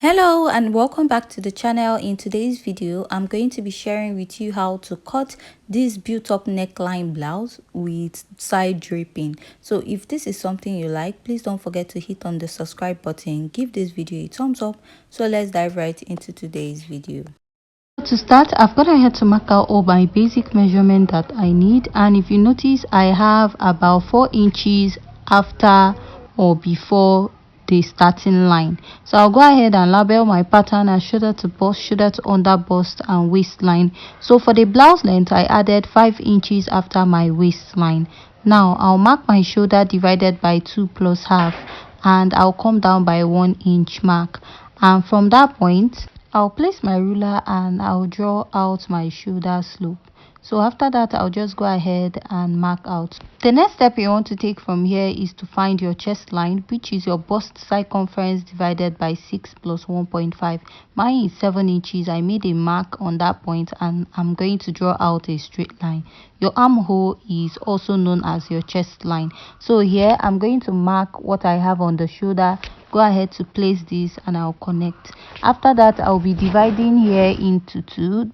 Hello and welcome back to the channel. In today's video I'm going to be sharing with you how to cut this built-up neckline blouse with side draping. So if this is something you like, please don't forget to hit on the subscribe button, give this video a thumbs up. So let's dive right into today's video. To start, I've gone ahead to mark out all my basic measurement that I need, and if you notice, I have about 4 inches after or before the starting line. So I'll go ahead and label my pattern as shoulder to bust, shoulder to under bust, and waistline. So for the blouse length, I added 5 inches after my waistline. Now I'll mark my shoulder divided by 2 plus half, and I'll come down by 1 inch mark, and from that point I'll place my ruler and I'll draw out my shoulder slope. So after that, I'll just go ahead and mark out. The next step you want to take from here is to find your chest line, which is your bust circumference divided by 6 plus 1.5. Mine is 7 inches. I made a mark on that point and I'm going to draw out a straight line. Your armhole is also known as your chest line. So here I'm going to mark what I have on the shoulder. Go ahead to place this and I'll connect. After that, I'll be dividing here into 2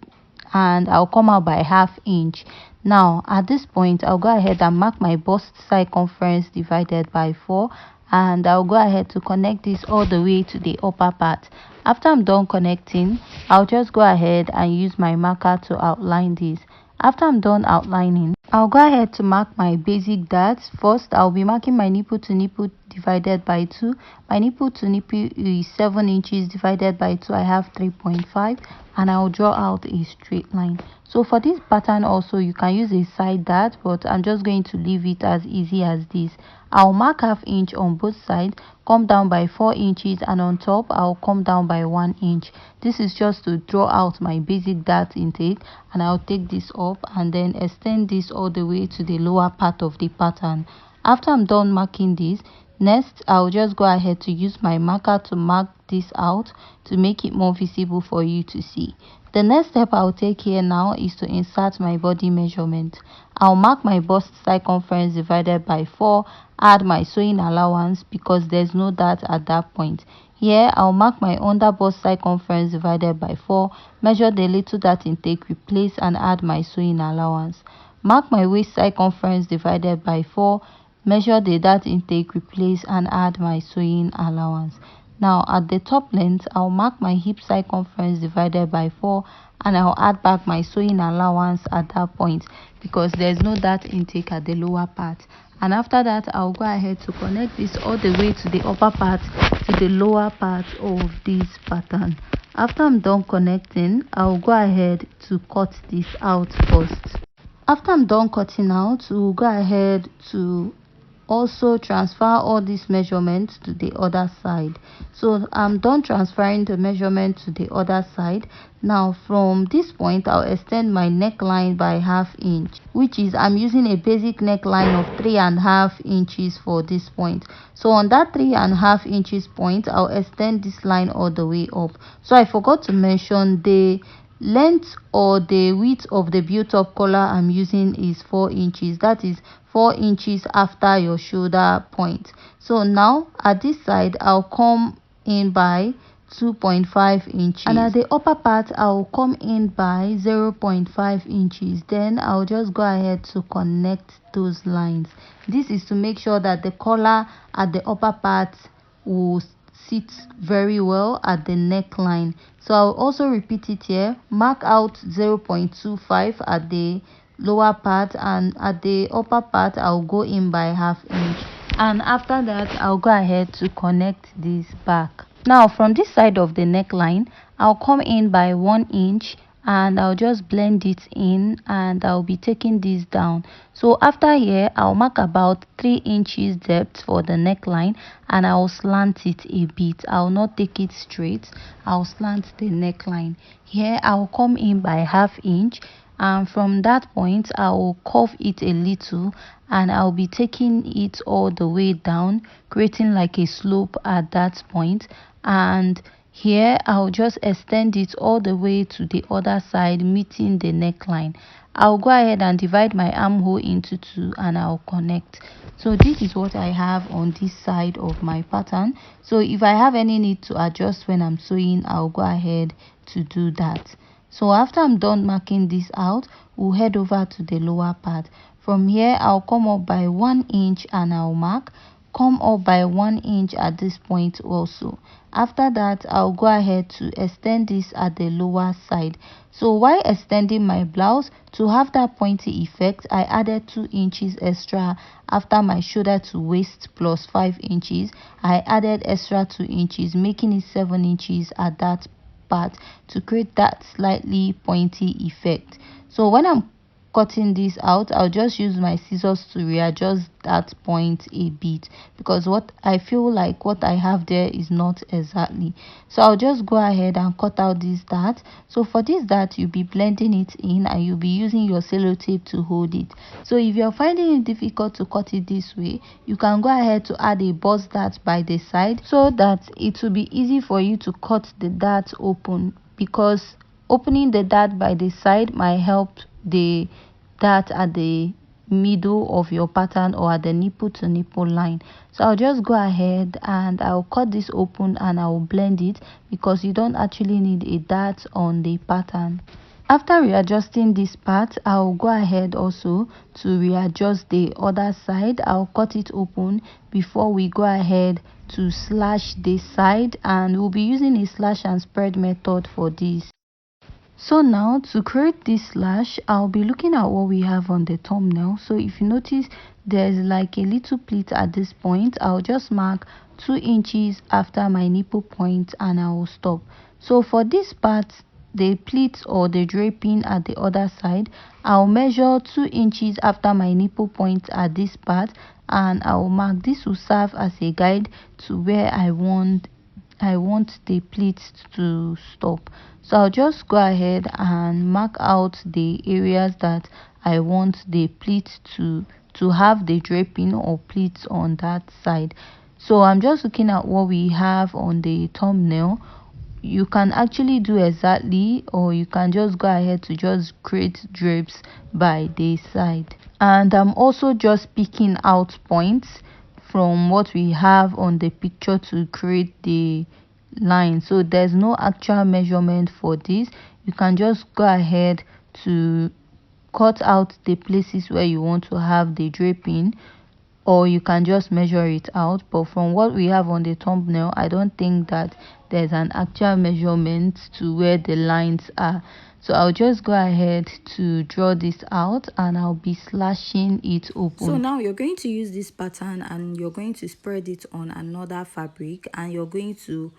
and I'll come out by ½ inch. Now at this point, I'll go ahead and mark my bust circumference divided by 4, and I'll go ahead to connect this all the way to the upper part. After I'm done connecting, I'll just go ahead and use my marker to outline this. After I'm done outlining, I'll go ahead to mark my basic darts. First, I'll be marking my nipple to nipple divided by 2. My nipple to nipple is 7 inches divided by 2. I have 3.5, and I'll draw out a straight line. So for this pattern also, you can use a side dart, but I'm just going to leave it as easy as this. I'll mark ½ inch on both sides, come down by 4 inches, and on top I'll come down by 1 inch. This is just to draw out my basic dart intake, and I'll take this up and then extend this all the way to the lower part of the pattern. After I'm done marking this, next I'll just go ahead to use my marker to mark this out to make it more visible for you to see. The next step I'll take here now is to insert my body measurement. I'll mark my bust circumference divided by 4, add my sewing allowance because there's no dart at that point. Here I'll mark my under bust circumference divided by 4, measure the little dart intake, replace and add my sewing allowance. Mark my waist circumference divided by 4, measure the dart intake, replace and add my sewing allowance. Now at the top length, I'll mark my hip circumference divided by 4, and I'll add back my sewing allowance at that point because there's no dart intake at the lower part. And after that, I'll go ahead to connect this all the way to the upper part, to the lower part of this pattern. After I'm done connecting, I'll go ahead to cut this out first. After I'm done cutting out, we'll go ahead to also transfer all these measurements to the other side. So I'm done transferring the measurement to the other side. Now from this point, I'll extend my neckline by ½ inch, which is I'm using a basic neckline of 3.5 inches for this point. So on that 3.5 inches point, I'll extend this line all the way up. So I forgot to mention the length or the width of the built-up collar I'm using is 4 inches. That is 4 inches after your shoulder point. So now at this side, I'll come in by 2.5 inches, and at the upper part I'll come in by 0.5 inches. Then I'll just go ahead to connect those lines. This is to make sure that the collar at the upper part will sit very well at the neckline. So I'll also repeat it here. Mark out 0.25 at the lower part, and at the upper part I'll go in by ½ inch, and after that I'll go ahead to connect this back. Now from this side of the neckline, I'll come in by 1 inch and I'll just blend it in, and I'll be taking this down. So after here, I'll mark about 3 inches depth for the neckline, and I'll slant it a bit. I'll not take it straight, I'll slant the neckline. Here I'll come in by ½ inch, and from that point I will curve it a little, and I'll be taking it all the way down, creating like a slope at that point. And Here I'll just extend it all the way to the other side, meeting the neckline. I'll go ahead and divide my armhole into two and I'll connect. So this is what I have on this side of my pattern. So if I have any need to adjust when I'm sewing, I'll go ahead to do that. So after I'm done marking this out, we'll head over to the lower part. From here I'll come up by 1 inch and I'll mark, come up by 1 inch at this point also. After that, I'll go ahead to extend this at the lower side. So while extending my blouse, to have that pointy effect, I added 2 inches extra after my shoulder to waist plus 5 inches. I added extra 2 inches, making it 7 inches at that part to create that slightly pointy effect. So when I'm cutting this out, I'll just use my scissors to readjust that point a bit, because what I feel like what I have there is not exactly. So I'll just go ahead and cut out this dart. So for this dart, you'll be blending it in and you'll be using your sellotape to hold it. So if you're finding it difficult to cut it this way, you can go ahead to add a buzz dart by the side so that it will be easy for you to cut the dart open, because opening the dart by the side might help the dart at the middle of your pattern or at the nipple to nipple line. So I'll just go ahead and I'll cut this open and I'll blend it, because you don't actually need a dart on the pattern. After readjusting this part, I'll go ahead also to readjust the other side. I'll cut it open before we go ahead to slash this side, and we'll be using a slash and spread method for this. So now to create this slash, I'll be looking at what we have on the thumbnail. So if you notice, there's like a little pleat at this point. I'll just mark 2 inches after my nipple point and I will stop. So for this part, the pleat or the draping at the other side, I'll measure 2 inches after my nipple point at this part and I'll mark. This will serve as a guide to where I want the pleats to stop. So I'll just go ahead and mark out the areas that I want the pleats to have the draping or pleats on that side. So I'm just looking at what we have on the thumbnail. You can actually do exactly, or you can just go ahead to just create drapes by the side. And I'm also just picking out points from what we have on the picture to create the line. So there's no actual measurement for this. You can just go ahead to cut out the places where you want to have the draping, or you can just measure it out. But from what we have on the thumbnail, I don't think that there's an actual measurement to where the lines are. So I'll just go ahead to draw this out and I'll be slashing it open. So now you're going to use this pattern and you're going to spread it on another fabric and you're going to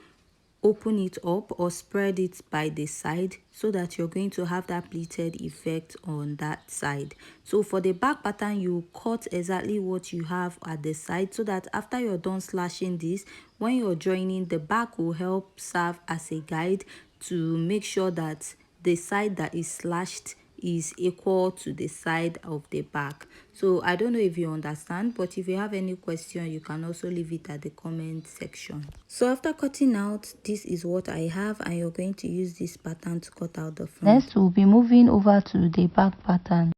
open it up or spread it by the side so that you're going to have that pleated effect on that side. So for the back pattern, you cut exactly what you have at the side so that after you're done slashing this, when you're joining, the back will help serve as a guide to make sure that the side that is slashed is equal to the side of the back. So I don't know if you understand, but if you have any question, you can also leave it at the comment section. So after cutting out, this is what I have, and you're going to use this pattern to cut out the front. Next, we'll be moving over to the back pattern.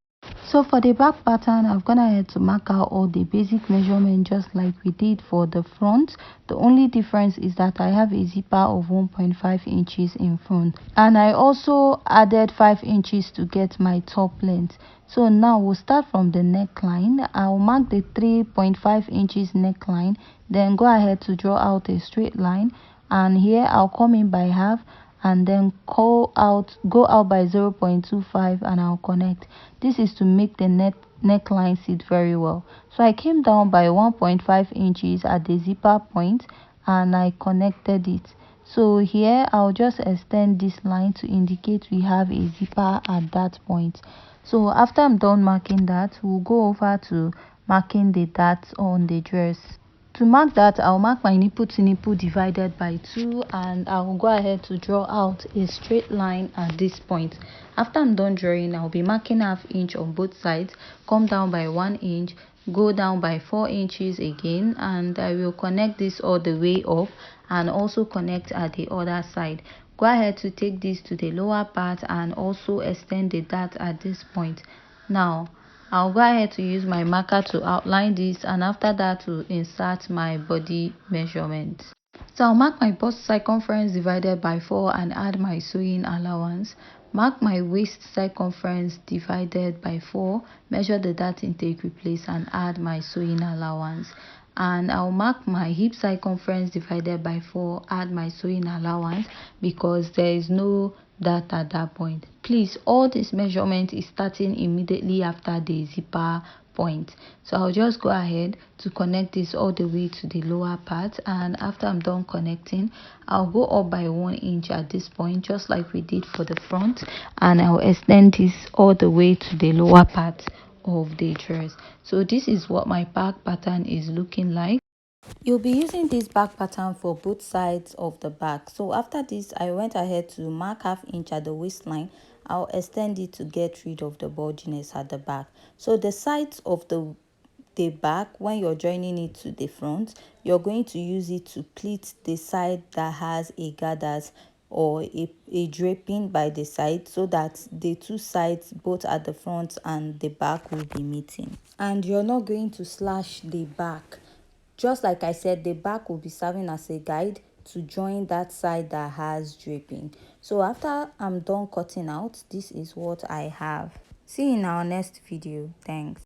So for the back pattern, I've gone ahead to mark out all the basic measurement just like we did for the front. The only difference is that I have a zipper of 1.5 inches in front, and I also added 5 inches to get my top length. So now we'll start from the neckline. I'll mark the 3.5 inches neckline, then go ahead to draw out a straight line, and here I'll come in by half and then go out by 0.25 and I'll connect. This is to make the neckline sit very well. So I came down by 1.5 inches at the zipper point and I connected it. So here I'll just extend this line to indicate we have a zipper at that point. So after I'm done marking that, we'll go over to marking the darts on the dress. To mark that, I'll mark my nipple to nipple divided by 2 and I'll go ahead to draw out a straight line at this point. After I'm done drawing, I'll be marking ½ inch on both sides, come down by 1 inch, go down by 4 inches again, and I will connect this all the way up and also connect at the other side. Go ahead to take this to the lower part and also extend the dart at this point. Now I'll go ahead to use my marker to outline this, and after that to insert my body measurement. So I'll mark my bust circumference divided by 4 and add my sewing allowance. Mark my waist circumference divided by 4, measure the dart intake, replace, and add my sewing allowance. And I'll mark my hip circumference divided by 4, add my sewing allowance, because there is no dart at that point. Please, all this measurement is starting immediately after the zipper point. So I'll just go ahead to connect this all the way to the lower part, and after I'm done connecting, I'll go up by 1 inch at this point, just like we did for the front, and I'll extend this all the way to the lower part of the dress. So this is what my back pattern is looking like. You'll be using this back pattern for both sides of the back. So after this, I went ahead to mark ½ inch at the waistline. I'll extend it to get rid of the bulginess at the back. So the sides of the back, when you're joining it to the front, you're going to use it to pleat the side that has a gathers or a draping by the side, so that the two sides, both at the front and the back, will be meeting. And you're not going to slash the back. Just like I said, the back will be serving as a guide to join that side that has draping. So after I'm done cutting out, this is what I have. See you in our next video. Thanks.